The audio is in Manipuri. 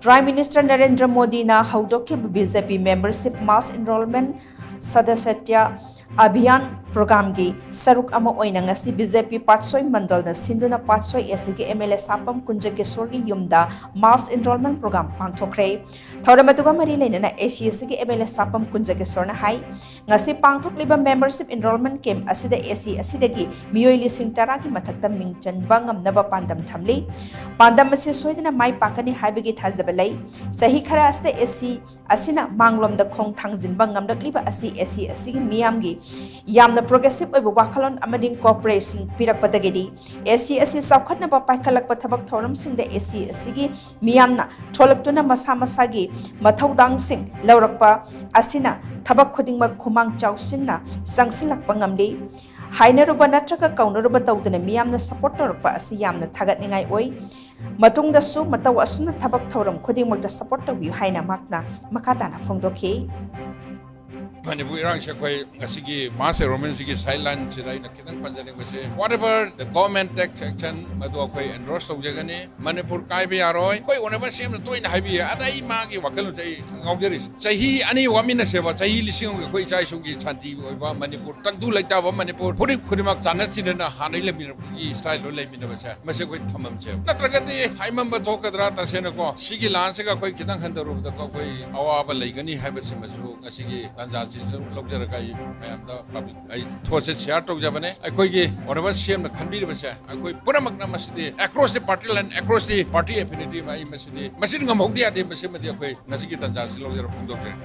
Prime Minister Narendra Modi na haudokke BJP membership mass enrollment Sadasatya Abhiyan program gi saruk ama oina ngasi BJP Patsoi mandal na sinduna Patsoi SG MLA Sapam Kunjakishore gi yumda mass enrollment program Pangthokhre thoramatuga mari lena ACSG MLA Sapam Kunjakishore na hai ngasi pangthokliba membership enrollment camp asida AC asidagi miyoi lising tara gi mathakta mingchan bangam naba pandam thamli pandam ase soidina mai pakani haibagi thajabalai sahi khara aste AC asina manglom da khong thangjin bangam dakliba asi AC asigi miyamgi yamna progressive oibu wakhalon amading cooperation pirakpadagedi AC asi saukhatna ba paikhalakpa thabak thoram singda AC asigi miyamna tholaktuna masa masagi mathaudang sing laurakpa asina thabak khudingma khumang chausinna sangsilakpa ngamdi hainaruba natraga kaunaruba tawduna miyamna support torpa asi yamna thagatningai oi matungda su mataw asuna thabak thoram khudingmakta support tawiu haina makna makatana phongdokhi Manipuri rang shakwai ngasigi mass enrollment sigi sideline chidai na kitang panjani base whatever the government tax action madu akwai endorse tawjagani Manipur kai bi aroi koi onaba sem na toina haibi adai magi wakalu chai ngaujari chahi ani wamina seba chahi lising koi chai sugi chanti oiba Manipur tangdu laita ba Manipur puri khurimak chana chinana hanai lemina gi style lo lemina base mase koi thamam che natragati haimam ba thokadra tasena ko sigi lanse ka koi kitang khandaru da koi awaba leigani haibase masu ngasigi tanja ꯂꯧꯖꯔꯒ ꯃꯌꯥꯝꯗ ꯄꯕ꯭ꯂꯤꯛ ꯑꯩ ꯊꯣꯠꯁꯦ ꯁꯤꯌꯥꯔ ꯇꯧꯖꯕꯅꯦ ꯑꯩꯈꯣꯏꯒꯤ ꯑꯣꯏꯔꯕ ꯁꯦꯝꯅ ꯈꯟꯕꯤꯔꯤꯕꯁꯦ ꯑꯩꯈꯣꯏ ꯄꯨꯝꯅꯃꯛꯅ ꯃꯁꯤꯗꯤ ꯑꯦꯀ꯭ꯔꯣꯁ ꯗꯤ ꯄꯥꯔꯇꯤ ꯂꯥꯏꯟ ꯑꯦꯀ꯭ꯔꯣꯁ ꯗꯤ ꯄꯥꯔꯇꯤ ꯑꯦꯐꯤꯅꯤꯇꯤ ꯑꯩ ꯃꯁꯤꯗꯤ ꯉꯝꯍꯧꯗ ꯌꯥꯗꯦ ꯃꯁꯤꯃꯗꯤ ꯑꯩꯈꯣꯏ ꯉꯁꯤꯒꯤ ꯇꯥꯟꯖꯥꯁꯤ ꯂꯧꯖꯔ ꯐꯣꯡꯗꯣꯛꯆꯔꯤ